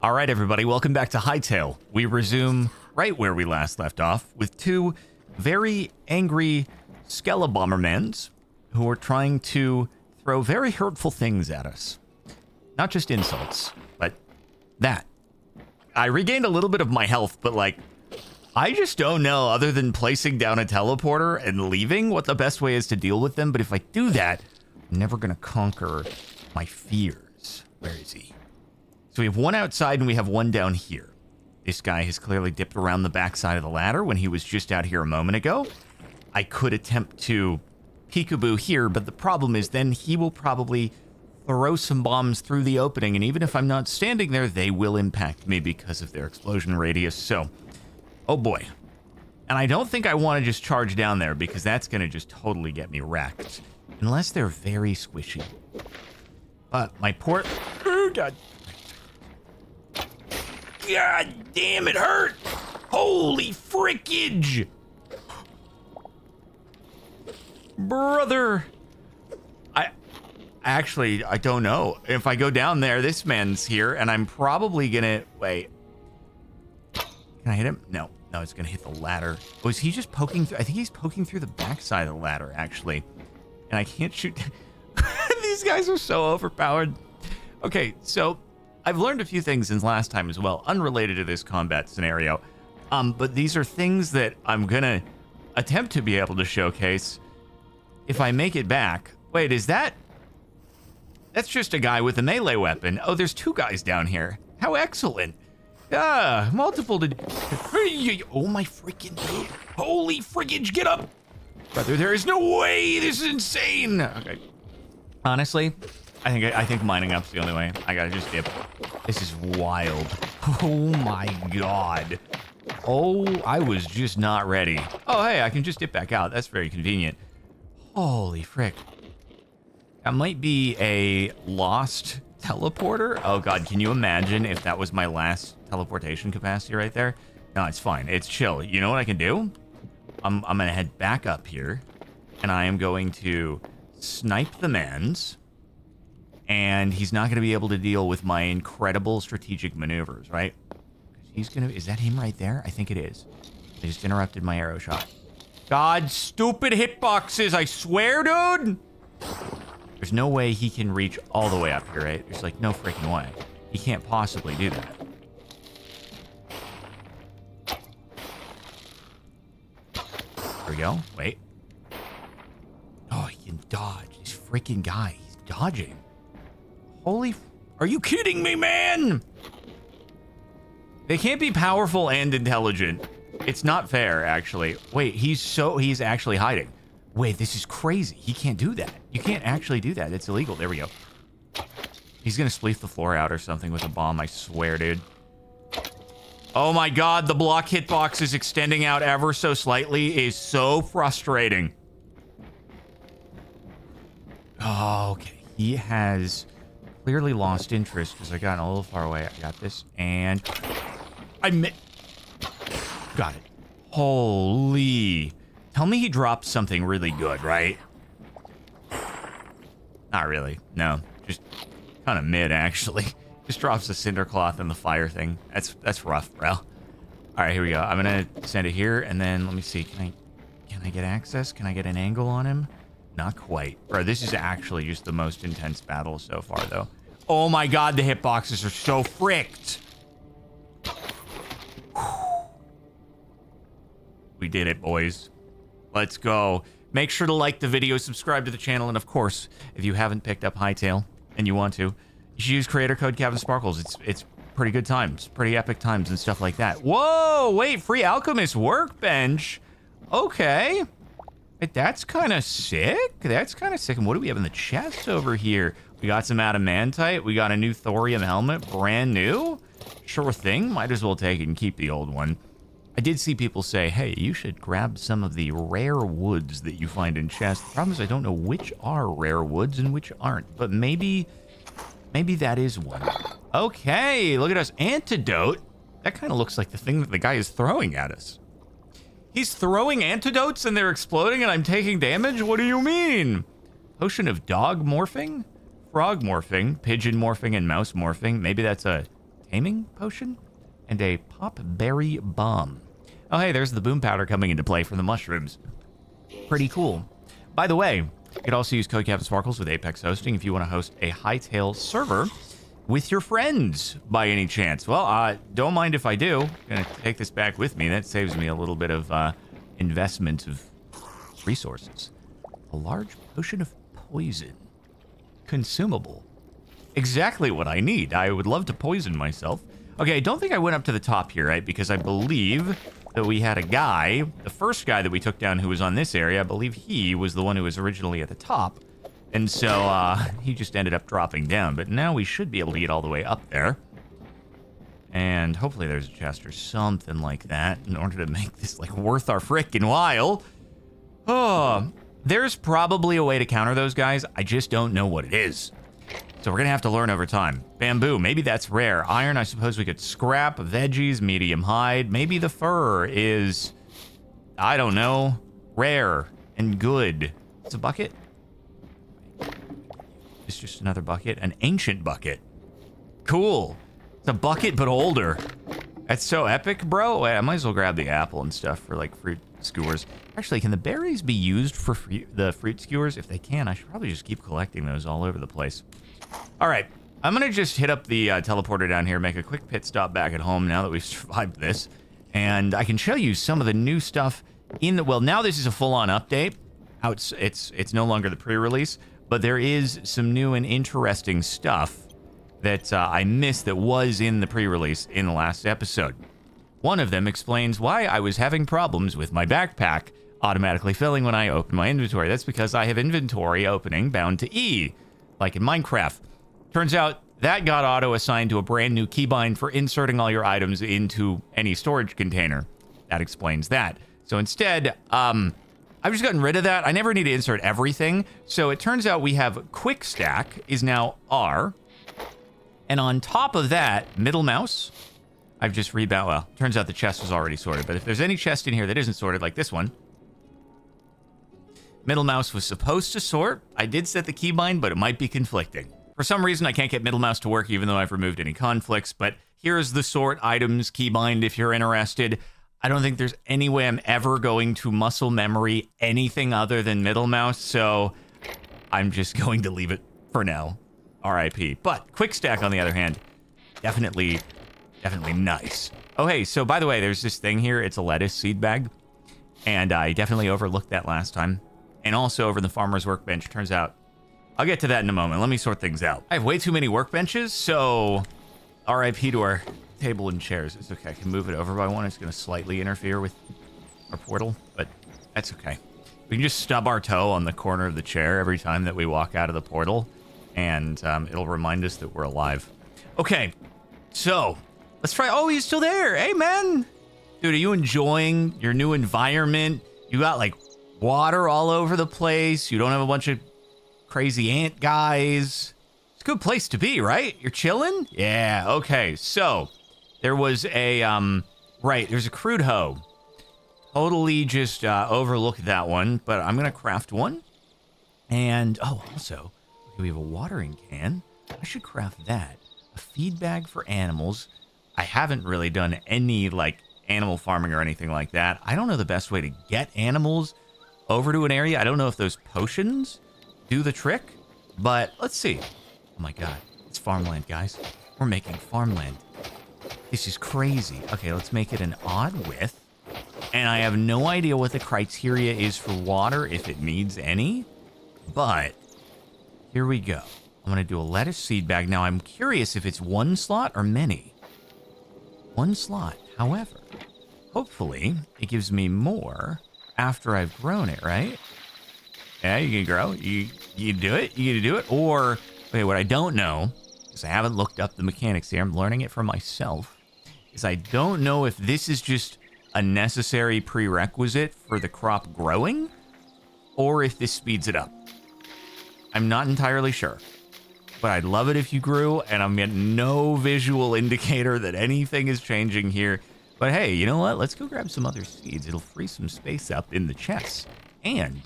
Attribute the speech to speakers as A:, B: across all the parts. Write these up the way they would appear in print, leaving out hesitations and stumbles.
A: All right, everybody, welcome back to Hytale. We resume right where we last left off with two very angry skelemans who are trying to throw very hurtful things at us. Not just insults, but that. I regained a little bit of my health, but like, I just don't know, other than placing down a teleporter and leaving, what the best way is to deal with them. But if I do that, I'm never going to conquer my fears. Where is he? So we have one outside and we have one down here. This guy has clearly dipped around the backside of the ladder when he was just out here a moment ago. I could attempt to peekaboo here, but the problem is then he will probably throw some bombs through the opening, and even if I'm not standing there, they will impact me because of their explosion radius. So, oh boy. And I don't think I want to just charge down there because that's going to just totally get me wrecked. Unless they're very squishy. But my port... Oh, God. God damn, it hurt! Holy frickage! Brother! I don't know. If I go down there, this man's here, and I'm probably gonna... Wait. Can I hit him? No. No, it's gonna hit the ladder. Oh, is he just poking through? I think he's poking through the backside of the ladder, actually. And I can't shoot... These guys are so overpowered. Okay, so... I've learned a few things since last time as well, unrelated to this combat scenario. But these are things that I'm gonna attempt to be able to showcase if I make it back. Wait, is that... That's just a guy with a melee weapon. Oh, there's two guys down here. How excellent. Ah, multiple to... Oh my freaking... Holy friggage, get up! Brother, there is no way! This is insane! Okay. Honestly, I think mining up's the only way. I gotta just dip. This is wild. Oh my god. Oh, I was just not ready. Oh, hey, I can just dip back out. That's very convenient. Holy frick. That might be a lost teleporter. Oh god, can you imagine if that was my last teleportation capacity right there? No, it's fine. It's chill. You know what I can do? I'm gonna head back up here, and I am going to snipe the mans, and he's not gonna be able to deal with my incredible strategic maneuvers, right? He's gonna... Is that him right there? I think it is. I just interrupted my arrow shot. God, stupid hitboxes, I swear, dude! There's no way he can reach all the way up here, right? There's like no freaking way. He can't possibly do that. There we go. Wait. Oh, he can dodge. This freaking guy. He's dodging. Holy... Are you kidding me, man? They can't be powerful and intelligent. It's not fair, actually. Wait, he's actually hiding. Wait, this is crazy. He can't do that. You can't actually do that. It's illegal. There we go. He's gonna spleef the floor out or something with a bomb, I swear, dude. Oh my god, the block hitbox is extending out ever so slightly is so frustrating. Oh, okay. He has clearly lost interest because I got a little far away. I got this, and got it. Holy... Tell me he dropped something really good, right? Not really. No. Just kind of mid, actually. Just drops the cinder cloth and the fire thing. That's rough, bro. All right, here we go. I'm gonna send it here, and then let me see. Can I get access? Can I get an angle on him? Not quite. Bro, this is actually just the most intense battle so far, though. Oh my god, the hitboxes are so fricked. We did it, boys. Let's go. Make sure to like the video, subscribe to the channel, and of course, if you haven't picked up Hytale and you want to, you should use creator code CaptainSparklez. It's pretty good times, pretty epic times and stuff like that. Whoa, wait, free alchemist workbench. Okay. That's kind of sick. That's kind of sick. And what do we have in the chest over here? We got some adamantite. We got a new thorium helmet, brand new. Sure thing. Might as well take it and keep the old one. I did see people say, hey, you should grab some of the rare woods that you find in chests. The problem is I don't know which are rare woods and which aren't, but maybe that is one. Okay, look at us. Antidote? That kind of looks like the thing that the guy is throwing at us. He's throwing antidotes and they're exploding and I'm taking damage? What do you mean? Potion of dog morphing? Frog morphing, pigeon morphing, and mouse morphing. Maybe that's a taming potion, and a pop berry bomb. Oh, hey, there's the boom powder coming into play from the mushrooms. Pretty cool. By the way, you could also use code CaptainSparklez with Apex Hosting if you want to host a Hytale server with your friends by any chance. Well, don't mind if I do. I'm going to take this back with me. That saves me a little bit of investment of resources. A large potion of poison. Consumable. Exactly what I need. I would love to poison myself. Okay, I don't think I went up to the top here, right? Because I believe that we had a guy, the first guy that we took down who was on this area, I believe he was the one who was originally at the top. And so he just ended up dropping down. But now we should be able to get all the way up there. And hopefully there's a chest or something like that in order to make this like worth our frickin' while. Oh, there's probably a way to counter those guys. I just don't know what it is. So we're going to have to learn over time. Bamboo, maybe that's rare. Iron, I suppose we could scrap. Veggies, medium hide. Maybe the fur is, I don't know, rare and good. It's a bucket? It's just another bucket. An ancient bucket. Cool. It's a bucket, but older. That's so epic, bro. Wait, I might as well grab the apple and stuff for, like, fruit skewers. Actually, can the berries be used for the fruit skewers? If they can, I should probably just keep collecting those all over the place. All right, I'm going to just hit up the teleporter down here, make a quick pit stop back at home now that we've survived this. And I can show you some of the new stuff in the... Well, now this is a full-on update. How it's no longer the pre-release, but there is some new and interesting stuff that I missed that was in the pre-release in the last episode. One of them explains why I was having problems with my backpack automatically filling when I open my inventory. That's because I have inventory opening bound to E, like in Minecraft. Turns out that got auto-assigned to a brand new keybind for inserting all your items into any storage container. That explains that. So instead, I've just gotten rid of that. I never need to insert everything. So it turns out we have quick stack is now R. And on top of that, middle mouse, I've just rebound. Well, turns out the chest was already sorted. But if there's any chest in here that isn't sorted, like this one, middle mouse was supposed to sort. I did set the keybind, but it might be conflicting. For some reason, I can't get middle mouse to work, even though I've removed any conflicts. But here's the sort items keybind if you're interested. I don't think there's any way I'm ever going to muscle memory anything other than middle mouse. So I'm just going to leave it for now. RIP. But quick stack, on the other hand, definitely nice. Oh, hey, so by the way, there's this thing here. It's a lettuce seed bag. And I definitely overlooked that last time. And also over the farmer's workbench, turns out, I'll get to that in a moment. Let me sort things out. I have way too many workbenches, so RIP to our table and chairs. It's okay. I can move it over by one. It's going to slightly interfere with our portal, but that's okay. We can just stub our toe on the corner of the chair every time that we walk out of the portal, and it'll remind us that we're alive. Okay, so let's try. Oh, he's still there. Hey, man. Dude, are you enjoying your new environment? You got, like, water all over the place. You don't have a bunch of crazy ant guys. It's a good place to be, right? You're chilling? Yeah, okay. So, there was a, right, there's a crude hoe. Totally just overlooked that one, but I'm going to craft one. And, oh, also, okay, we have a watering can. I should craft that. A feed bag for animals. I haven't really done any, like, animal farming or anything like that. I don't know the best way to get animals over to an area. I don't know if those potions do the trick, but let's see. Oh my god, it's farmland, guys. We're making farmland. This is crazy. Okay, let's make it an odd width. And I have no idea what the criteria is for water, if it needs any, but here we go. I'm gonna do a lettuce seed bag. Now I'm curious if it's one slot or many. One slot. However, hopefully it gives me more after I've grown it, right? Yeah, you can grow. You do it. You get to do it. Or, wait, what I don't know, because I haven't looked up the mechanics here, I'm learning it for myself, is I don't know if this is just a necessary prerequisite for the crop growing, or if this speeds it up. I'm not entirely sure. But I'd love it if you grew, and I'm getting no visual indicator that anything is changing here. But hey, you know what? Let's go grab some other seeds. It'll free some space up in the chest. And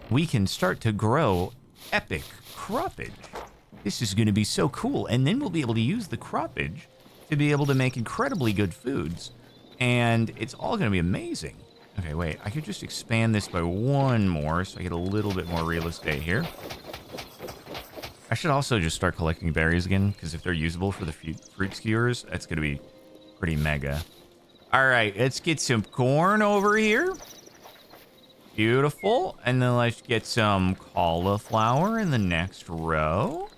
A: we can start to grow epic croppage. This is going to be so cool. And then we'll be able to use the croppage to be able to make incredibly good foods. And it's all going to be amazing. Okay, wait. I could just expand this by one more so I get a little bit more real estate here. I should also just start collecting berries again, because if they're usable for the fruit skewers, that's going to be pretty mega. All right, let's get some corn over here. Beautiful. And then let's get some cauliflower in the next row.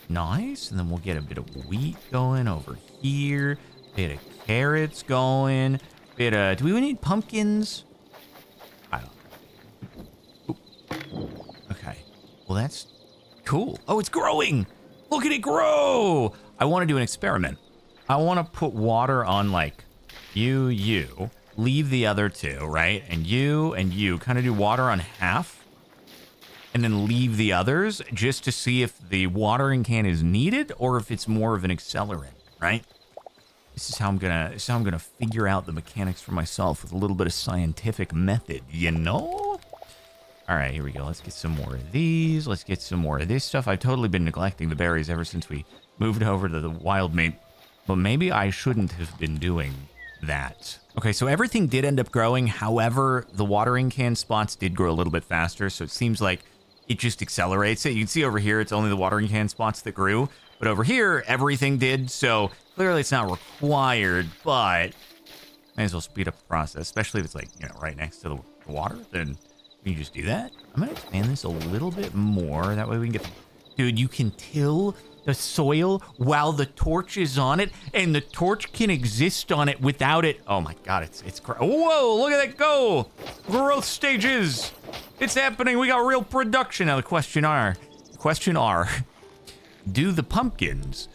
A: Nice. And then we'll get a bit of wheat going over here. Bit of carrots going. Bit of... Do we need pumpkins? I don't know. Okay. Well, that's cool. Oh, it's growing. Look at it grow. I want to do an experiment. I want to put water on, like, you. Leave the other two, right? And you. Kind of do water on half. And then leave the others just to see if the watering can is needed or if it's more of an accelerant, right? This is how I'm gonna figure out the mechanics for myself with a little bit of scientific method, you know? All right, here we go. Let's get some more of these. Let's get some more of this stuff. I've totally been neglecting the berries ever since we moved over to the wild meat, but maybe I shouldn't have been doing that. Okay, so everything did end up growing. However, the watering can spots did grow a little bit faster, so it seems like it just accelerates it. You can see over here, it's only the watering can spots that grew, but over here, everything did. So clearly it's not required, but may as well speed up the process, especially if it's like, you know, right next to the water, then you just do that. I'm gonna expand this a little bit more. That way we can get, dude, you can till the soil while the torch is on it, and the torch can exist on it without it. Oh my God, whoa, look at that go. Growth stages. It's happening. We got real production. Now the question are, do the pumpkins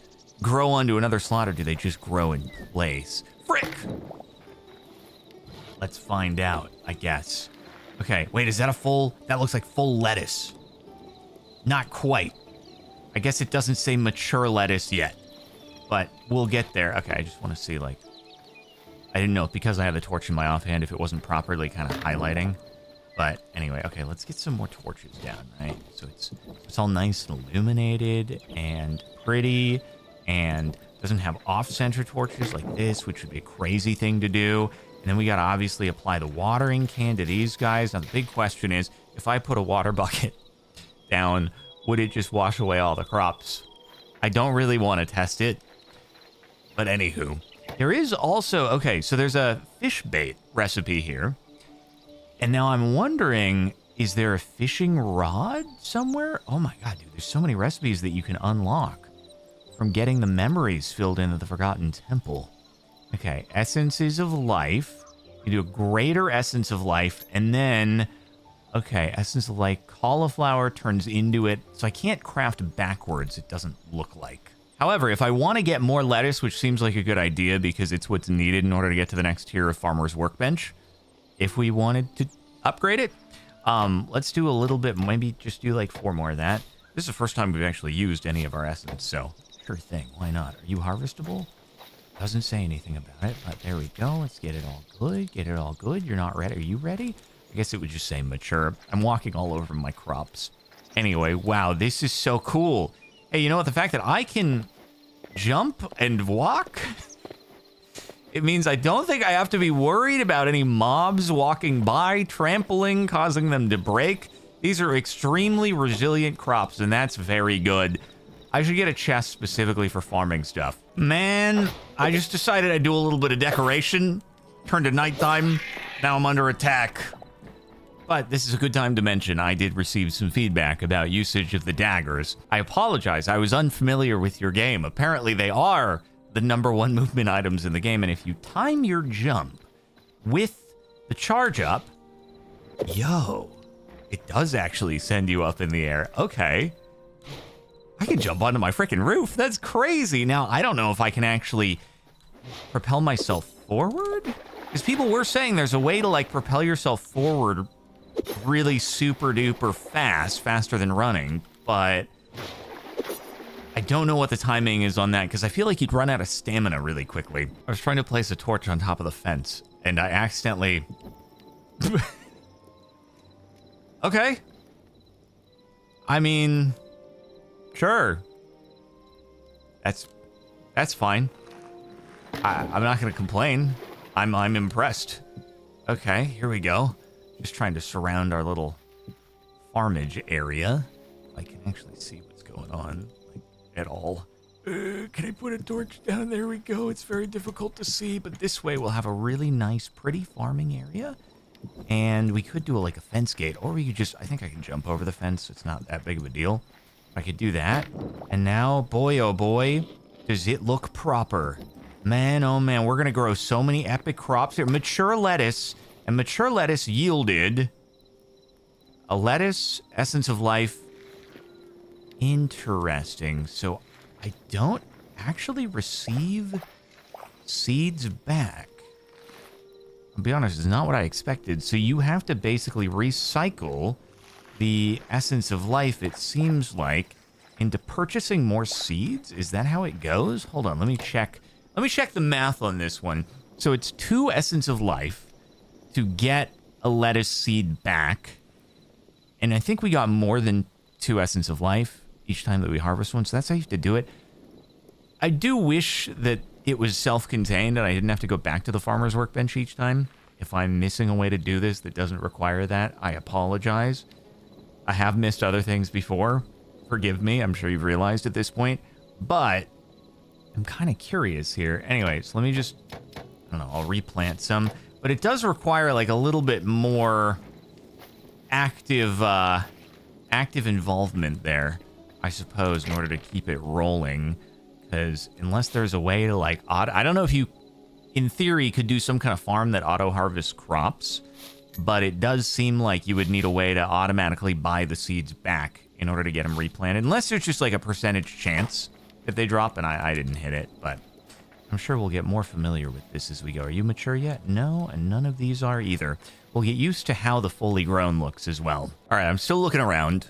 A: grow onto another slot or do they just grow in place? Frick. Let's find out, I guess. Okay, wait, is that that looks like full lettuce. Not quite. I guess it doesn't say mature lettuce yet, but we'll get there. Okay, I just want to see, like, I didn't know because I have the torch in my offhand if it wasn't properly kind of highlighting. But anyway, okay, let's get some more torches down, right? So it's all nice and illuminated and pretty and doesn't have off-center torches like this, which would be a crazy thing to do. And then we got to obviously apply the watering can to these guys. Now, the big question is, if I put a water bucket down, would it just wash away all the crops? I don't really want to test it. But anywho, there is also, okay, so there's a fish bait recipe here. And now I'm wondering, is there a fishing rod somewhere? Oh my God, dude, there's so many recipes that you can unlock from getting the memories filled into the Forgotten Temple. Okay, essences of life. You do a greater essence of life, and then, okay, essence of life, cauliflower turns into it. So I can't craft backwards, it doesn't look like. However, if I want to get more lettuce, which seems like a good idea because it's what's needed in order to get to the next tier of Farmer's Workbench, if we wanted to upgrade it, let's do a little bit, maybe just do like 4 more of that. This is the first time we've actually used any of our essence, so sure thing, why not? Are you harvestable? Doesn't say anything about it, but there we go. Let's get it all good, get it all good. You're not ready. Are you ready? I guess it would just say mature. I'm walking all over my crops. Anyway, wow, this is so cool. Hey, you know what? The fact that I can jump and walk, it means I don't think I have to be worried about any mobs walking by, trampling, causing them to break. These are extremely resilient crops, and that's very good. I should get a chest specifically for farming stuff. Man, I just decided I'd do a little bit of decoration. Turned to nighttime. Now I'm under attack. But this is a good time to mention I did receive some feedback about usage of the daggers. I apologize, I was unfamiliar with your game. Apparently they are the #1 movement items in the game, and if you time your jump with the charge up, yo, it does actually send you up in the air. Okay. I can jump onto my freaking roof. That's crazy. Now, I don't know if I can actually propel myself forward, because people were saying there's a way to like propel yourself forward really super duper fast, faster than running, but I don't know what the timing is on that, because I feel like you'd run out of stamina really quickly. I was trying to place a torch on top of the fence, and I accidentally... Okay. I mean, sure. That's fine. I'm not going to complain. I'm impressed. Okay, here we go. Just trying to surround our little farmage area. I can actually see what's going on, like, at all. Can I put a torch down? There we go. It's very difficult to see, but this way we'll have a really nice, pretty farming area. And we could do like a fence gate, or we could just, I think I can jump over the fence. It's not that big of a deal. I could do that. And now, boy, oh boy, does it look proper. Man, oh man, we're going to grow so many epic crops here. Mature lettuce, and mature lettuce yielded a lettuce, essence of life. Interesting. So I don't actually receive seeds back. I'll be honest, it's not what I expected. So you have to basically recycle the essence of life, it seems like, into purchasing more seeds. Is that how it goes? Hold on, let me check. Let me check the math on this one. So it's 2 essence of life to get a lettuce seed back. And I think we got more than 2 essence of life each time that we harvest one. So that's how you have to do it. I do wish that it was self-contained and I didn't have to go back to the farmer's workbench each time. If I'm missing a way to do this that doesn't require that, I apologize. I have missed other things before. Forgive me. I'm sure you've realized at this point. But I'm kind of curious here. Anyways, let me just, I don't know, I'll replant some. But it does require like a little bit more active involvement there, I suppose, in order to keep it rolling. Because unless there's a way to like, I don't know if you, in theory, could do some kind of farm that auto-harvests crops. But it does seem like you would need a way to automatically buy the seeds back in order to get them replanted. Unless there's just like a percentage chance that they drop, and I didn't hit it. But I'm sure we'll get more familiar with this as we go. Are you mature yet? No, and none of these are either. We'll get used to how the fully grown looks as well. All right, I'm still looking around.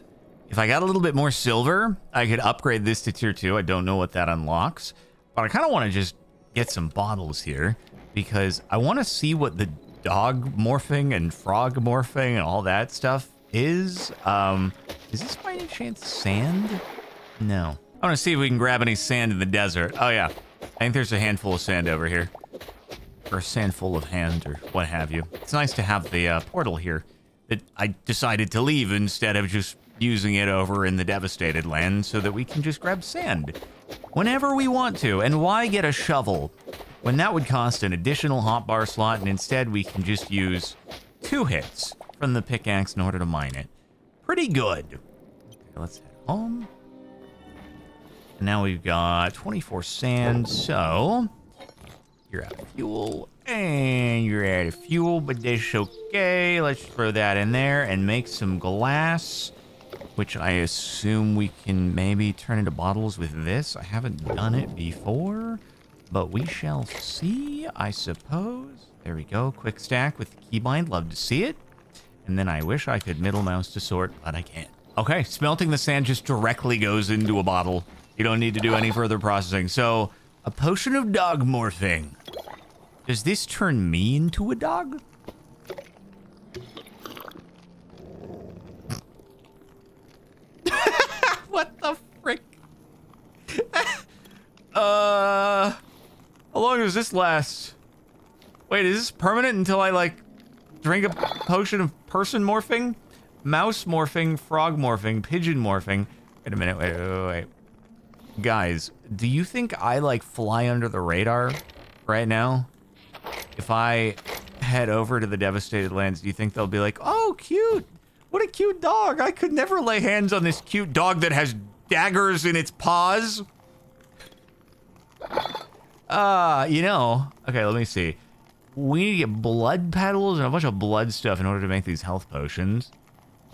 A: If I got a little bit more silver, I could upgrade this to tier 2. I don't know what that unlocks. But I kind of want to just get some bottles here because I want to see what the dog morphing and frog morphing and all that stuff is. Is this by any chance sand? No. I want to see if we can grab any sand in the desert. Oh yeah, I think there's a handful of sand over here. Or a sandful of hand or what have you. It's nice to have the portal here that I decided to leave instead of just using it over in the devastated land so that we can just grab sand whenever we want to. And why get a shovel when that would cost an additional hotbar slot, and instead we can just use 2 hits from the pickaxe in order to mine it. Pretty good. Okay, let's head home. And now we've got 24 sand, so you're out of fuel, and you're out of fuel, but that's okay. Let's throw that in there and make some glass, which I assume we can maybe turn into bottles with this. I haven't done it before, but we shall see, I suppose. There we go. Quick stack with the keybind. Love to see it. And then I wish I could middle mouse to sort, but I can't. Okay, smelting the sand just directly goes into a bottle. You don't need to do any further processing. So, a potion of dog morphing. Does this turn me into a dog? What the frick? How long does this last? Wait, is this permanent until I, like, drink a potion of person morphing? Mouse morphing, frog morphing, pigeon morphing. Wait a minute, wait. Guys, do you think I, like, fly under the radar right now? If I head over to the devastated lands, do you think they'll be like, oh, cute. What a cute dog. I could never lay hands on this cute dog that has daggers in its paws. You know, okay, let me see. We need to get blood petals and a bunch of blood stuff in order to make these health potions.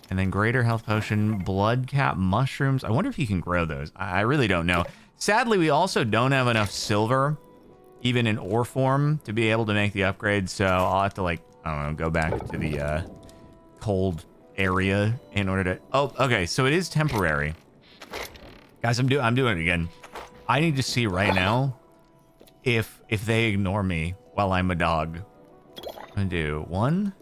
A: And then greater health potion, blood cap mushrooms. I wonder if you can grow those. I really don't know. Sadly, we also don't have enough silver, even in ore form, to be able to make the upgrade. So I'll have to, like, I don't know, go back to the cold area in order to... Oh, okay, so it is temporary. Guys, I'm doing it again. I need to see right now if they ignore me while I'm a dog. I'm gonna do 1,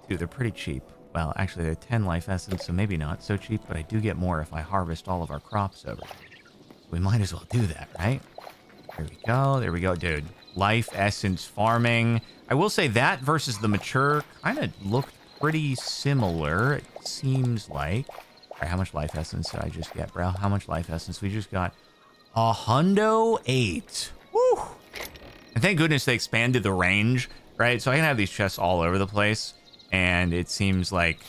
A: 2. They're pretty cheap. Well, actually, they're 10 life essence, so maybe not so cheap, but I do get more if I harvest all of our crops over. We might as well do that, right? There we go, dude. life essence farming. I will say that versus the mature kind of looked pretty similar, it seems like. All right, how much life essence did I just get, bro? How much life essence? We just got 108. Woo! And thank goodness they expanded the range, right? So I can have these chests all over the place, and it seems like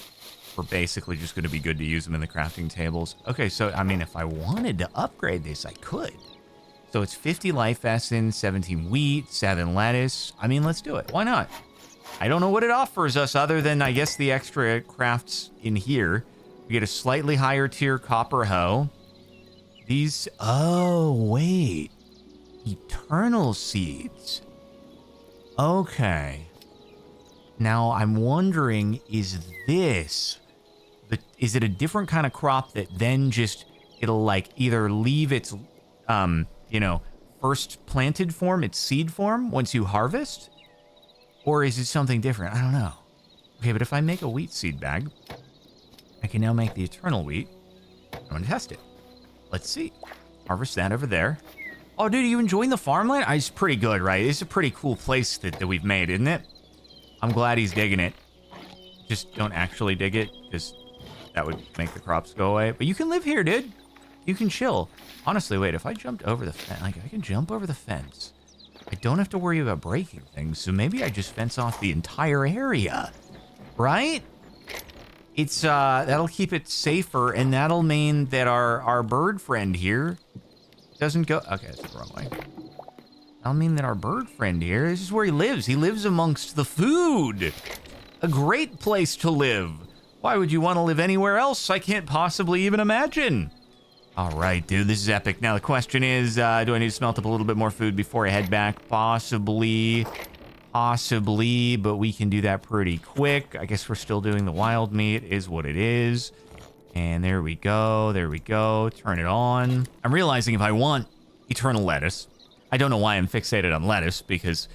A: we're basically just going to be good to use them in the crafting tables. Okay, so, I mean, if I wanted to upgrade this, I could. So it's 50 life essence, 17 wheat, 7 lettuce. I mean, let's do it. Why not? I don't know what it offers us other than, I guess, the extra crafts in here. We get a slightly higher tier copper hoe. These, oh, wait. Eternal seeds. Okay. Now I'm wondering, is it a different kind of crop that then just, it'll like either leave its, you know, first planted form, its seed form once you harvest? Or is it something different? I don't know. Okay, but if I make a wheat seed bag, I can now make the eternal wheat. I'm gonna test it. Let's see. Harvest that over there. Oh, dude, are you enjoying the farmland? It's pretty good, right? It's a pretty cool place that we've made, isn't it? I'm glad he's digging it. Just don't actually dig it, because that would make the crops go away. But you can live here, dude. You can chill. Honestly, wait, if I jumped over the fence, like, I can jump over the fence. I don't have to worry about breaking things, so maybe I just fence off the entire area, right? It's, that'll keep it safer, and that'll mean that our bird friend here doesn't go... Okay, that's the wrong way. That'll mean that our bird friend here, this is where he lives. He lives amongst the food. A great place to live. Why would you want to live anywhere else? I can't possibly even imagine. All right, dude, this is epic. Now, the question is, do I need to smelt up a little bit more food before I head back? Possibly, but we can do that pretty quick. I guess we're still doing the wild meat, is what it is. And there we go, turn it on. I'm realizing if I want eternal lettuce, I don't know why I'm fixated on lettuce, because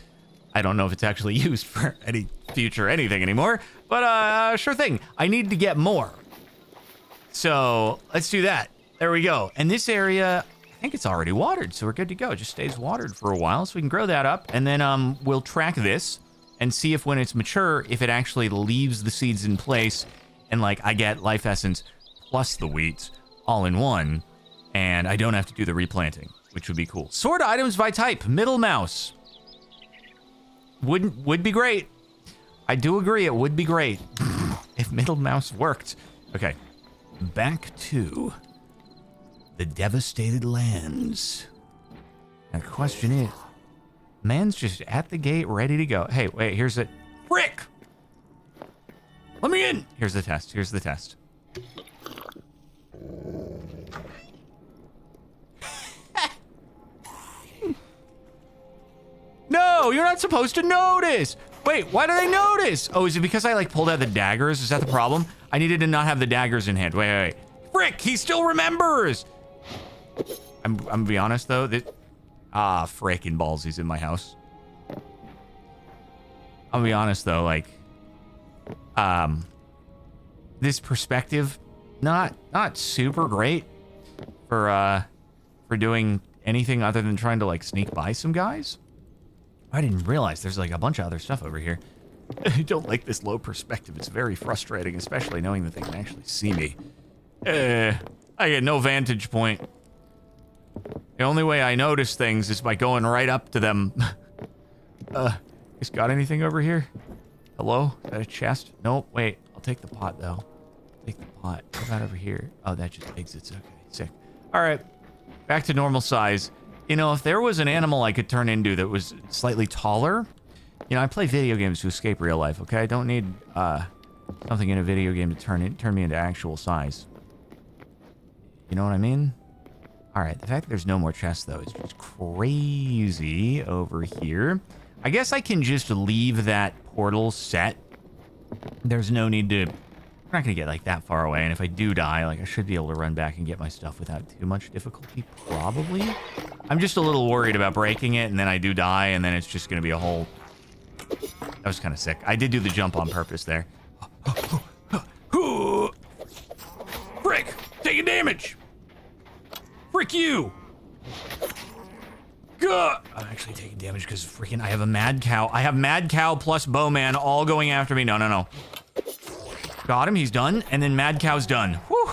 A: I don't know if it's actually used for any future anything anymore, but sure thing. I need to get more. So let's do that. There we go. And this area, I think it's already watered, so we're good to go. It just stays watered for a while, so we can grow that up. And then we'll track this and see if when it's mature, if it actually leaves the seeds in place and like I get life essence plus the wheat all in one, and I don't have to do the replanting, which would be cool. Sort items by type, middle mouse. Would be great. I do agree, it would be great if middle mouse worked. Okay, back to the devastated lands. Now the question is, man's just at the gate ready to go. Hey, wait, here's it. Frick! Let me in! Here's the test. No, you're not supposed to notice. Wait, why did I notice? Oh, is it because I like pulled out the daggers? Is that the problem? I needed to not have the daggers in hand. Wait. Frick, he still remembers. I'm gonna be honest though, that frickin' balls, he's in my house. I'll be honest though, like, this perspective, not super great for doing anything other than trying to like sneak by some guys. I didn't realize there's like a bunch of other stuff over here. I don't like this low perspective. It's very frustrating, especially knowing that they can actually see me. I get no vantage point. The only way I notice things is by going right up to them. Just got anything over here? Hello? Is that a chest? Nope, wait. I'll take the pot, though. Take the pot. What about over here? Oh, that just exits. Okay, sick. All right, back to normal size. You know, if there was an animal I could turn into that was slightly taller, you know, I play video games to escape real life, okay? I don't need something in a video game to turn me into actual size. You know what I mean? All right, the fact that there's no more chests, though, is just crazy over here. I guess I can just leave that portal set. There's no need to... We're not going to get, like, that far away, and if I do die, like, I should be able to run back and get my stuff without too much difficulty, probably. I'm just a little worried about breaking it, and then I do die, and then it's just going to be a whole... That was kind of sick. I did do the jump on purpose there. Frick! Taking damage! Frick you! Gah! I'm actually taking damage because freaking I have a mad cow. I have mad cow plus bowman all going after me. No, no, no. Got him. He's done. And then mad cow's done. Whew.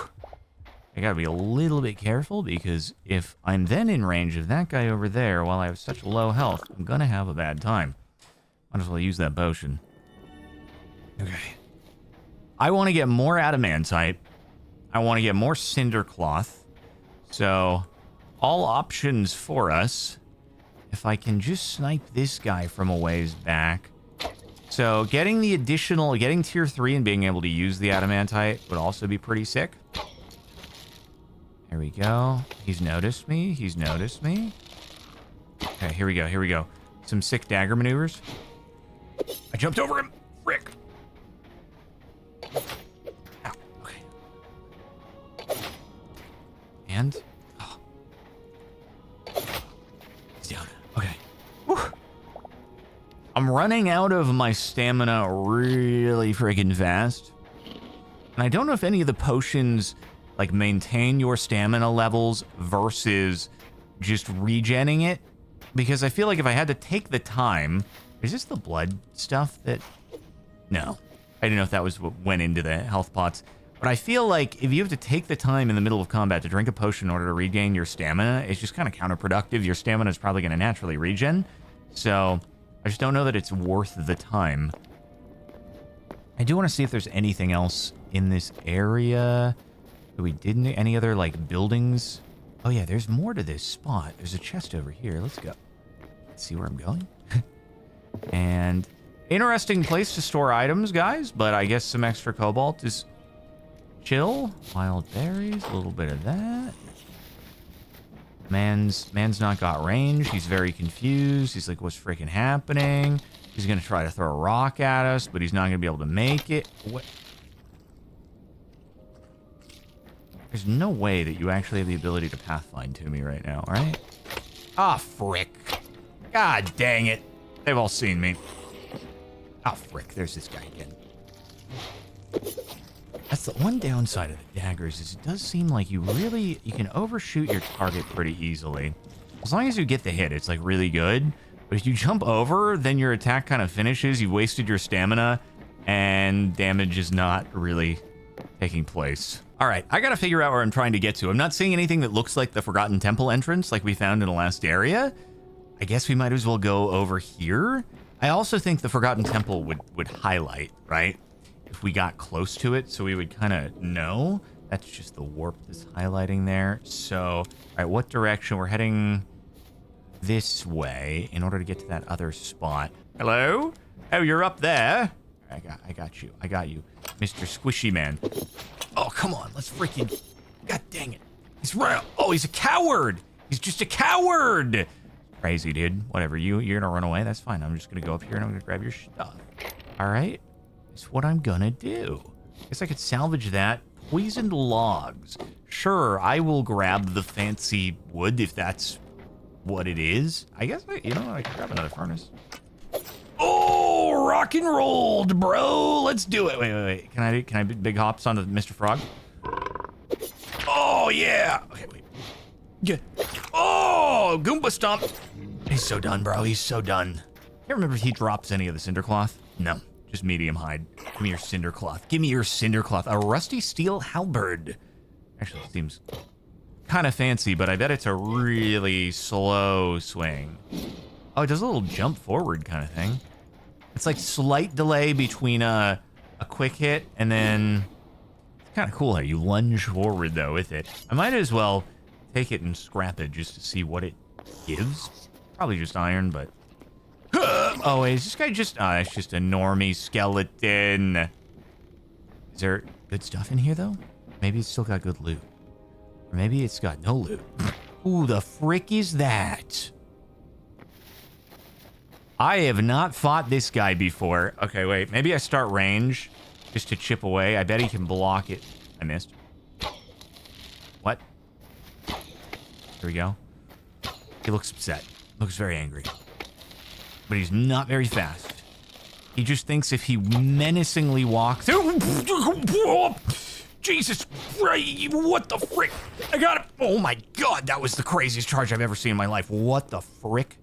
A: I gotta be a little bit careful because if I'm then in range of that guy over there while I have such low health, I'm gonna have a bad time. Might as well use that potion. Okay. I want to get more adamantite. I want to get more cinder cloth. So, all options for us. If I can just snipe this guy from a ways back. So, getting tier 3 and being able to use the adamantite would also be pretty sick. There we go. He's noticed me. He's noticed me. Okay, here we go. Here we go. Some sick dagger maneuvers. I jumped over him. Frick. Ow. Okay. And... Oh. He's down. Okay. Whew. I'm running out of my stamina really friggin' fast. And I don't know if any of the potions... like maintain your stamina levels versus just regenning it, because I feel like if I had to take the time, is this the blood stuff that, no, I didn't know if that was what went into the health pots, but I feel like if you have to take the time in the middle of combat to drink a potion in order to regain your stamina, it's just kind of counterproductive. Your stamina is probably going to naturally regen, so I just don't know that it's worth the time. I do want to see if there's anything else in this area. We didn't any other like buildings. Oh yeah, there's more to this spot. There's a chest over here. Let's go. Let's see where I'm going. And interesting place to store items, guys, but I guess some extra cobalt is chill. Wild berries, a little bit of that. Man's not got range. He's very confused. He's like, what's freaking happening? He's gonna try to throw a rock at us, but he's not gonna be able to make it. What? There's no way that you actually have the ability to pathfind to me right now, right? Ah, frick. God dang it. They've all seen me. Ah, frick. There's this guy again. That's the one downside of the daggers is it does seem like you can overshoot your target pretty easily. As long as you get the hit, it's like really good. But if you jump over, then your attack kind of finishes. You wasted your stamina and damage is not really taking place. All right, I gotta figure out where I'm trying to get to. I'm not seeing anything that looks like the Forgotten Temple entrance like we found in the last area. I guess we might as well go over here. I also think the Forgotten Temple would highlight, right? If we got close to it, so we would kind of know. That's just the warp that's highlighting there. So, all right, what direction? We're heading this way in order to get to that other spot. Hello? Oh, you're up there. I got you. I got you. Mr. Squishy Man. Oh, come on. Let's freaking... God dang it. He's right. Oh, he's a coward. He's just a coward. Crazy, dude. Whatever. You're going to run away. That's fine. I'm just going to go up here and I'm going to grab your stuff. All right. That's what I'm going to do. Guess I could salvage that. Poisoned logs. Sure, I will grab the fancy wood if that's what it is. I guess, I can grab another furnace. Oh, rock and rolled, bro. Let's do it. Wait. Can I big hops onto Mr. Frog? Oh, yeah. Okay, wait. Yeah. Oh, Goomba Stomp. He's so done, bro. He's so done. Can't remember if he drops any of the cinder cloth. No, just medium hide. Give me your cinder cloth. Give me your cinder cloth. A rusty steel halberd. Actually, it seems kind of fancy, but I bet it's a really slow swing. Oh, it does a little jump forward kind of thing. It's like slight delay between a quick hit and then it's kind of cool how you lunge forward though with it. I might as well take it and scrap it just to see what it gives. Probably just iron, but... Oh, wait, is this guy just... Oh, it's just a normie skeleton. Is there good stuff in here though? Maybe it's still got good loot. Or maybe it's got no loot. Who the frick is that? I have not fought this guy before. Okay, wait. Maybe I start range just to chip away. I bet he can block it. I missed. What? Here we go. He looks upset. Looks very angry. But he's not very fast. He just thinks if he menacingly walks... Jesus Christ, what the frick? I got it. Oh my God, that was the craziest charge I've ever seen in my life. What the frick?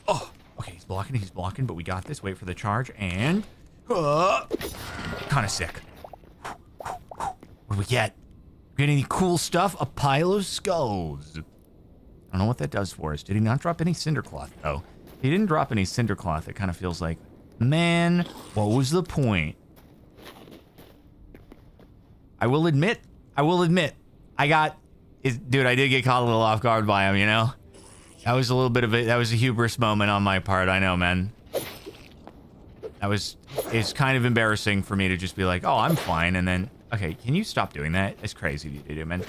A: Oh, okay, he's blocking, but we got this. Wait for the charge, and... kind of sick. What do we get? Get any cool stuff? A pile of skulls. I don't know what that does for us. Did he not drop any cindercloth, though? He didn't drop any cindercloth. It kind of feels like, man, what was the point? I will admit, I got... Dude, I did get caught a little off guard by him, you know? That was a little bit of a... That was a hubris moment on my part. I know, man. It's kind of embarrassing for me to just be like, oh, I'm fine, and then... Okay, can you stop doing that? It's crazy to do, man.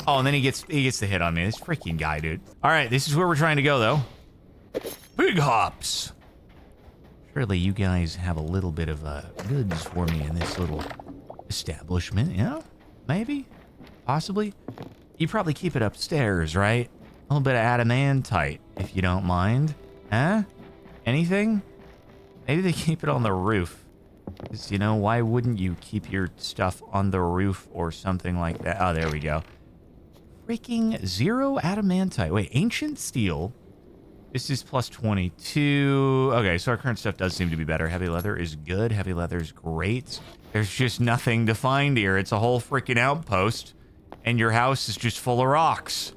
A: Oh, and then he gets the hit on me. This freaking guy, dude. All right, this is where we're trying to go, though. Big hops. Surely you guys have a little bit of goods for me in this little establishment, you know? Maybe? Possibly? You probably keep it upstairs, right? A little bit of adamantite, if you don't mind. Huh? Anything? Maybe they keep it on the roof. Because, you know, why wouldn't you keep your stuff on the roof or something like that? Oh, there we go. Freaking 0 adamantite. Wait, ancient steel. This is plus 22. Okay, so our current stuff does seem to be better. Heavy leather is good. Heavy leather is great. There's just nothing to find here. It's a whole freaking outpost. And your house is just full of rocks.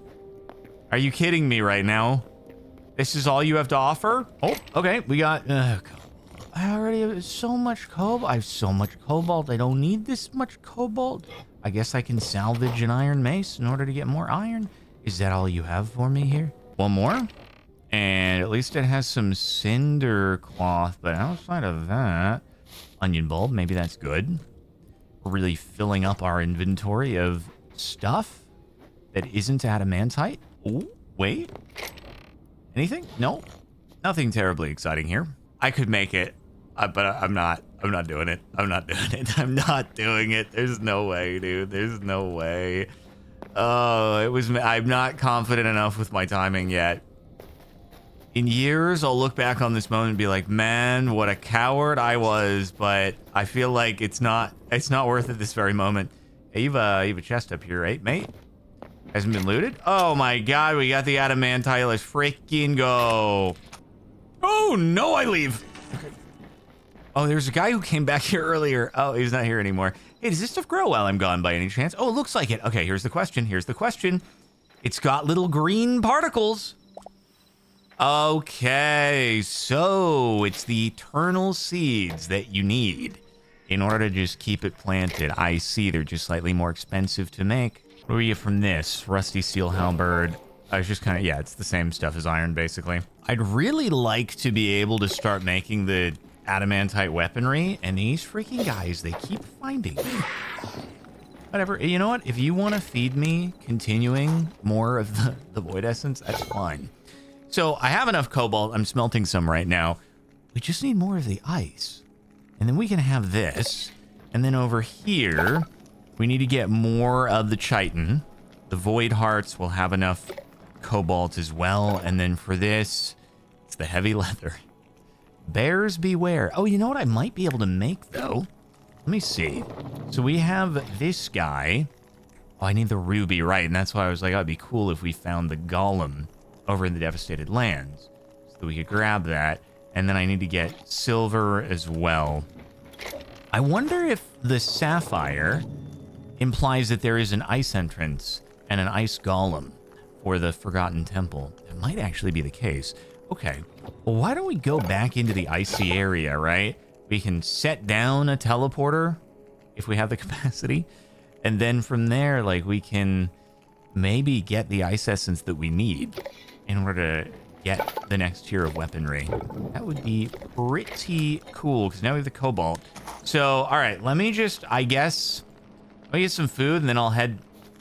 A: Are you kidding me right now? This is all you have to offer? Oh, okay. We got... I already have so much cobalt. I have so much cobalt. I don't need this much cobalt. I guess I can salvage an iron mace in order to get more iron. Is that all you have for me here? One more? And at least it has some cinder cloth. But outside of that... Onion bulb. Maybe that's good. We're really filling up our inventory of stuff that isn't adamantite. Oh, wait. Anything? No. Nothing terribly exciting here. I could make it, but I'm not doing it. I'm not doing it. There's no way, dude. There's no way. Oh, I'm not confident enough with my timing yet. In years, I'll look back on this moment and be like, man, what a coward I was, but I feel like it's not worth it this very moment. Hey, you have a chest up here, right, mate? Hasn't been looted? Oh my god, we got the adamantite. Let's freaking go. Oh, no, I leave. Okay. Oh, there's a guy who came back here earlier. Oh, he's not here anymore. Hey, does this stuff grow while I'm gone by any chance? Oh, it looks like it. Okay, here's the question. It's got little green particles. Okay, so it's the eternal seeds that you need in order to just keep it planted. I see, they're just slightly more expensive to make. What are you from this? Rusty steel halberd. I was just kind of, yeah, it's the same stuff as iron, basically. I'd really like to be able to start making the adamantite weaponry, and these freaking guys, they keep finding me. Whatever, you know what? If you want to feed me continuing more of the void essence, that's fine. So I have enough cobalt. I'm smelting some right now. We just need more of the ice. And then we can have this. And then over here, we need to get more of the chitin. The void hearts will have enough cobalt as well. And then for this, it's the heavy leather. Bears beware. Oh, you know what I might be able to make, though? Let me see. So we have this guy. Oh, I need the ruby, right. And that's why I was like, oh, it'd be cool if we found the golem over in the devastated lands. So we could grab that. And then I need to get silver as well. I wonder if the sapphire implies that there is an ice entrance and an ice golem for the Forgotten Temple. It might actually be the case. Okay, well, why don't we go back into the icy area, right? We can set down a teleporter if we have the capacity. And then from there, like, we can maybe get the ice essence that we need in order to get the next tier of weaponry. That would be pretty cool, because now we have the cobalt. So, all right, let me just, I guess, let me get some food, and then I'll head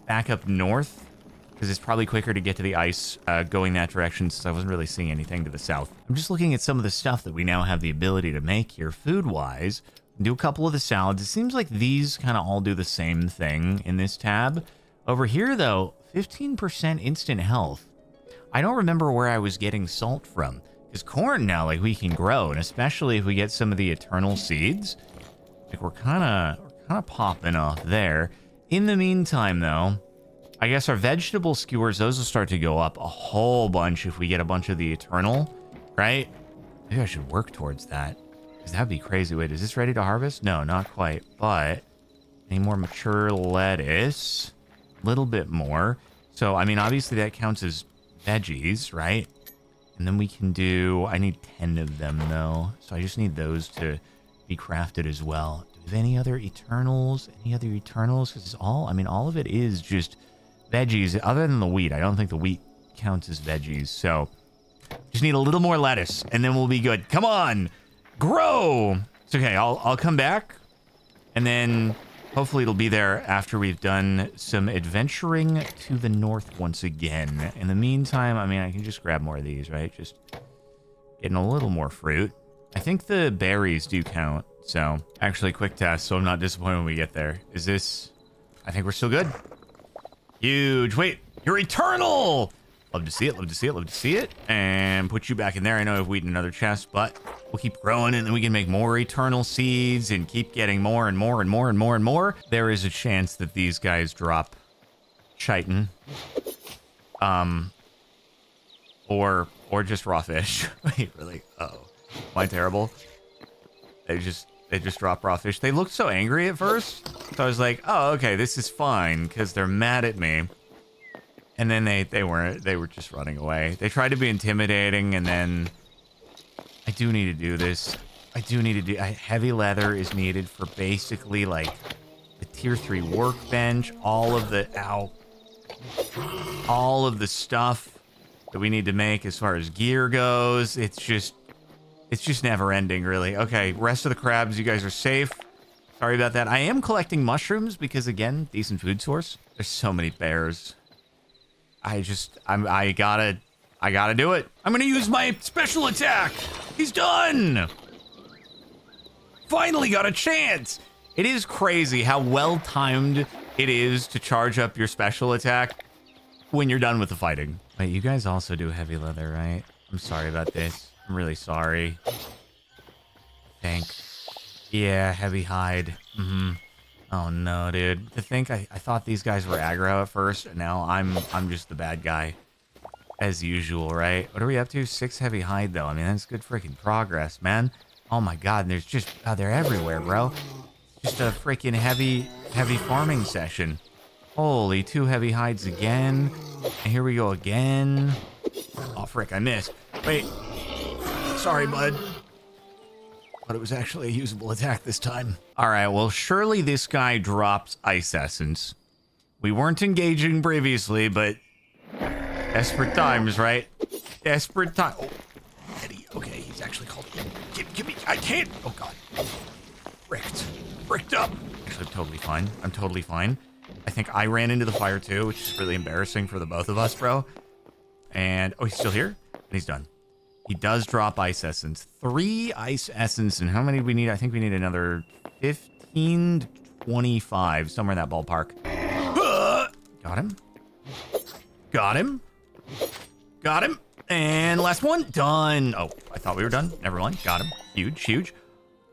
A: back up north, because it's probably quicker to get to the ice going that direction, since I wasn't really seeing anything to the south. I'm just looking at some of the stuff that we now have the ability to make here, food-wise. Do a couple of the salads. It seems like these kind of all do the same thing in this tab. Over here, though, 15% instant health. I don't remember where I was getting salt from. Because corn now, like, we can grow, and especially if we get some of the eternal seeds, like, we're kind of popping off there. In the meantime, though, I guess our vegetable skewers, those will start to go up a whole bunch if we get a bunch of the eternal, right? Maybe I should work towards that, because that'd be crazy. Wait, is this ready to harvest? No, not quite, but any more mature lettuce? A little bit more. So, I mean, obviously that counts as veggies, right? And then we can do, I need 10 of them though. So I just need those to be crafted as well. Do we have any other eternals? Any other eternals? Because it's all, I mean, all of it is just veggies other than the wheat. I don't think the wheat counts as veggies. So just need a little more lettuce and then we'll be good. Come on, grow. It's okay. I'll come back and then hopefully it'll be there after we've done some adventuring to the north once again. In the meantime, I mean, I can just grab more of these, right? Just getting a little more fruit. I think the berries do count. So actually quick test. So I'm not disappointed when we get there. Is this, I think we're still good. Huge. Wait, you're eternal. Love to see it. Love to see it. Love to see it. And put you back in there. I know I've wheat in another chest, but we'll keep growing and then we can make more eternal seeds and keep getting more and more and more and more and more. There is a chance that these guys drop chitin. Or just raw fish. Wait, really? Uh-oh. Am I terrible? They just drop raw fish. They looked so angry at first. So I was like, oh, okay, this is fine because they're mad at me. And then they weren't. They were just running away. They tried to be intimidating, and then I do need to do this. I do need to do. Heavy leather is needed for basically like the tier 3 workbench. All of the stuff that we need to make as far as gear goes. It's just never ending, really. Okay, rest of the crabs, you guys are safe. Sorry about that. I am collecting mushrooms because, again, decent food source. There's so many bears. I gotta do it. I'm gonna use my special attack. He's done. Finally got a chance. It is crazy how well timed it is to charge up your special attack when you're done with the fighting. Wait, you guys also do heavy leather, right? I'm sorry about this. I'm really sorry. Yeah, heavy hide. Oh no, dude. To think I thought these guys were aggro at first, and now I'm just the bad guy. As usual, right? What are we up to? 6 heavy hide though. I mean, that's good freaking progress, man. Oh my god, and there's just they're everywhere, bro. Just a freaking heavy farming session. Holy, 2 heavy hides again. And here we go again. Oh frick, I missed. Wait. Sorry, bud. But it was actually a usable attack this time. All right, well, surely this guy drops ice essence. We weren't engaging previously, but desperate times, right? Desperate time. Oh, Eddie. Okay, he's actually called. Give me. I can't. Oh god. Fricked up. Actually, I'm totally fine. I'm totally fine. I think I ran into the fire too, which is really embarrassing for the both of us, bro. And oh, he's still here, and he's done. He does drop ice essence. 3 ice essence, and how many do we need? I think we need another 15 to 25, somewhere in that ballpark. Got him. Got him. Got him. And last one. Done. Oh, I thought we were done. Never mind. Got him. Huge, huge.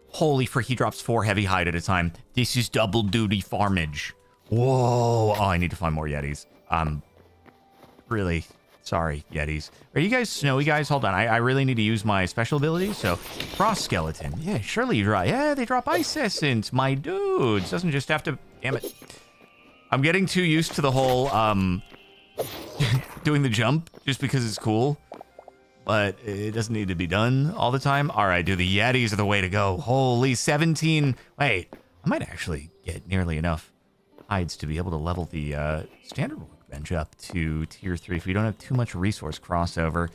A: Holy frick, he drops 4 heavy hide at a time. This is double duty farmage. Whoa. Oh, I need to find more Yetis. Really... Sorry, Yetis. Are you guys snowy guys? Hold on. I really need to use my special ability. So, frost skeleton. Yeah, surely you drop. Yeah, they drop ice essence. My dudes. Doesn't just have to. Damn it. I'm getting too used to the whole doing the jump just because it's cool. But it doesn't need to be done all the time. All right, dude. The Yetis are the way to go. Holy 17. Wait, I might actually get nearly enough hides to be able to level the standard workbench up to tier 3 if we don't have too much resource crossover.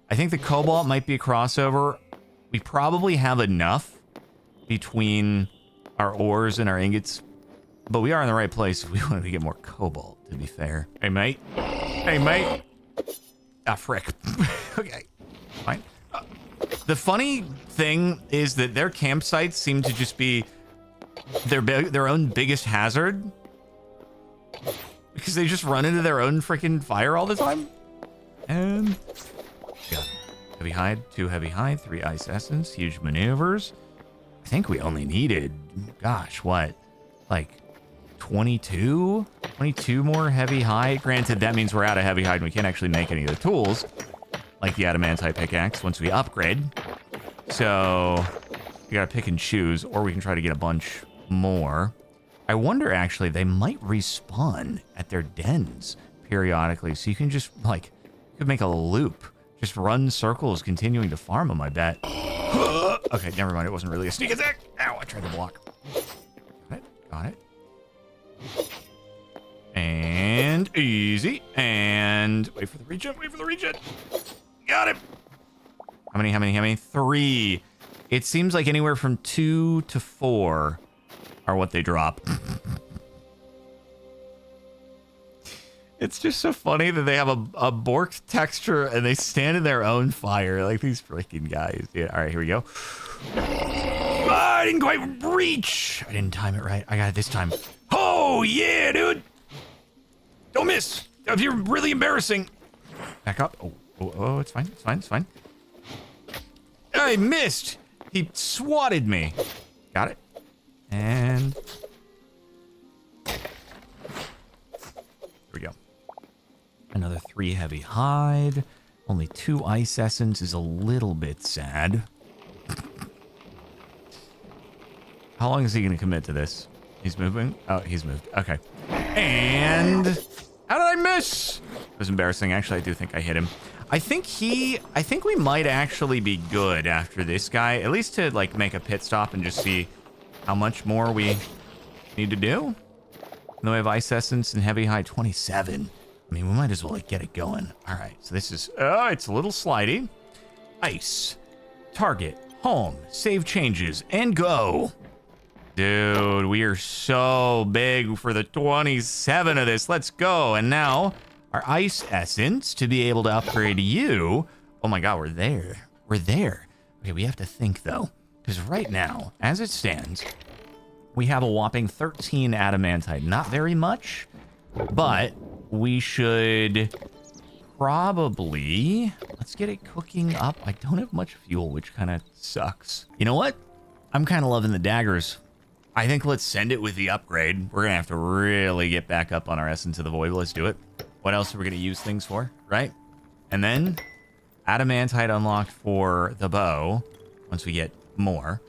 A: I think the cobalt might be a crossover. We probably have enough between our ores and our ingots, but we are in the right place if we want to get more cobalt, to be fair. Hey, mate. Hey, mate. Ah, frick. Okay, fine. The funny thing is that their campsites seem to just be their own biggest hazard. Because they just run into their own freaking fire all the time. And got heavy hide, 2 heavy hide, 3 ice essence, huge maneuvers. I think we only needed, gosh, what? Like 22? 22 more heavy hide. Granted, that means we're out of heavy hide and we can't actually make any of the tools, like the adamantite pickaxe, once we upgrade. So we gotta pick and choose, or we can try to get a bunch more. I wonder, actually, they might respawn at their dens periodically, so you can just, like, you could make a loop. Just run circles, continuing to farm them, I bet. Okay, never mind. It wasn't really a sneak attack. Ow, I tried to block. Got it. And easy. And wait for the regen. Got him. How many? 3. It seems like anywhere from 2 to 4 are what they drop. It's just so funny that they have a borked texture and they stand in their own fire. Like these freaking guys. Yeah, all right, here we go. I didn't quite reach. I didn't time it right. I got it this time. Oh, yeah, dude. Don't miss. If you're really embarrassing. Back up. Oh, it's fine. It's fine. I missed. He swatted me. Got it. And here we go. Another 3 heavy hide. Only 2 ice essence is a little bit sad. How long is he going to commit to this? He's moving? Oh, he's moved. Okay. And how did I miss? It was embarrassing. Actually, I do think I hit him. I think we might actually be good after this guy, at least to like make a pit stop and just see how much more we need to do. In the way of ice essence and heavy high 27. I mean, we might as well like get it going. All right, so this is, it's a little slidey. Ice, target, home, save changes, and go. Dude, we are so big for the 27 of this. Let's go. And now our ice essence to be able to upgrade you. Oh my God, we're there. Okay, we have to think though, because right now, as it stands, we have a whopping 13 adamantite. Not very much, but we should probably, let's get it cooking up. I don't have much fuel, which kind of sucks. You know what? I'm kind of loving the daggers. I think let's send it with the upgrade. We're going to have to really get back up on our Essence of the Void, but let's do it. What else are we going to use things for, right? And then adamantite unlocked for the bow. Once we get more,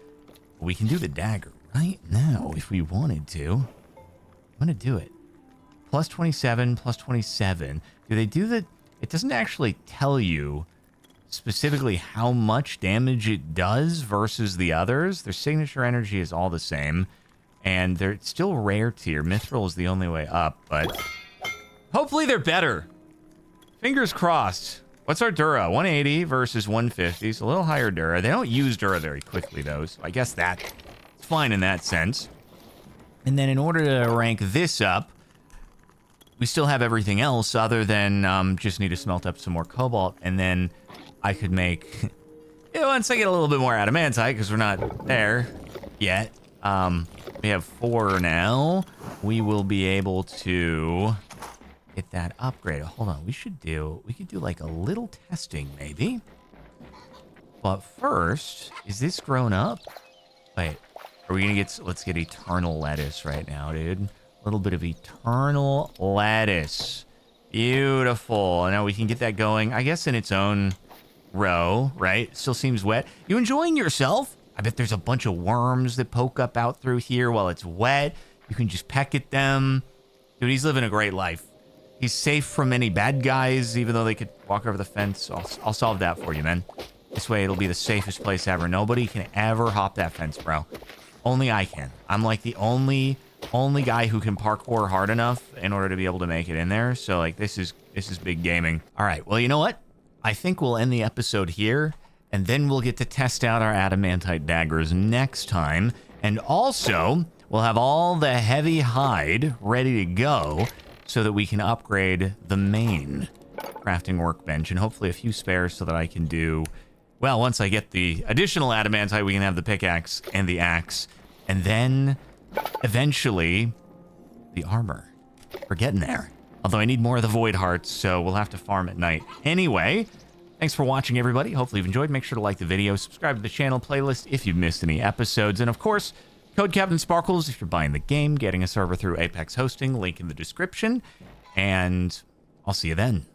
A: we can do the dagger right now if we wanted to. I'm going to do it. Plus 27, plus 27. Do they do the... It doesn't actually tell you specifically how much damage it does versus the others. Their signature energy is all the same. And they're still rare tier. Mithril is the only way up, but hopefully they're better. Fingers crossed. What's our Dura? 180 versus 150. So a little higher Dura. They don't use Dura very quickly, though. So I guess that's fine in that sense. And then in order to rank this up, we still have everything else other than just need to smelt up some more cobalt. And then I could make... once I get a little bit more adamantite, because we're not there yet. We have 4 now. We will be able to get that upgrade. Hold on, we could do like a little testing maybe. But first, is this grown up? Wait, are we gonna get, let's get eternal lettuce right now, dude. A little bit of eternal lettuce. Beautiful. Now we can get that going, I guess in its own row, right? Still seems wet. You enjoying yourself? I bet there's a bunch of worms that poke up out through here while it's wet. You can just peck at them. Dude, he's living a great life. He's safe from any bad guys, even though they could walk over the fence. I'll solve that for you, man. This way it'll be the safest place ever. Nobody can ever hop that fence, bro. Only I can. I'm like the only guy who can parkour hard enough in order to be able to make it in there. So like this is big gaming. All right, well, you know what? I think we'll end the episode here, and then we'll get to test out our adamantite daggers next time. And also, we'll have all the heavy hide ready to go so that we can upgrade the main crafting workbench, and hopefully a few spares so that I can do, well, once I get the additional adamantite, we can have the pickaxe and the axe, and then eventually the armor. We're getting there. Although I need more of the void hearts, so we'll have to farm at night. Anyway, thanks for watching, everybody. Hopefully you've enjoyed. Make sure to like the video, subscribe to the channel playlist if you've missed any episodes, and of course, Code CaptainSparklez if you're buying the game, getting a server through Apex Hosting, link in the description. And I'll see you then.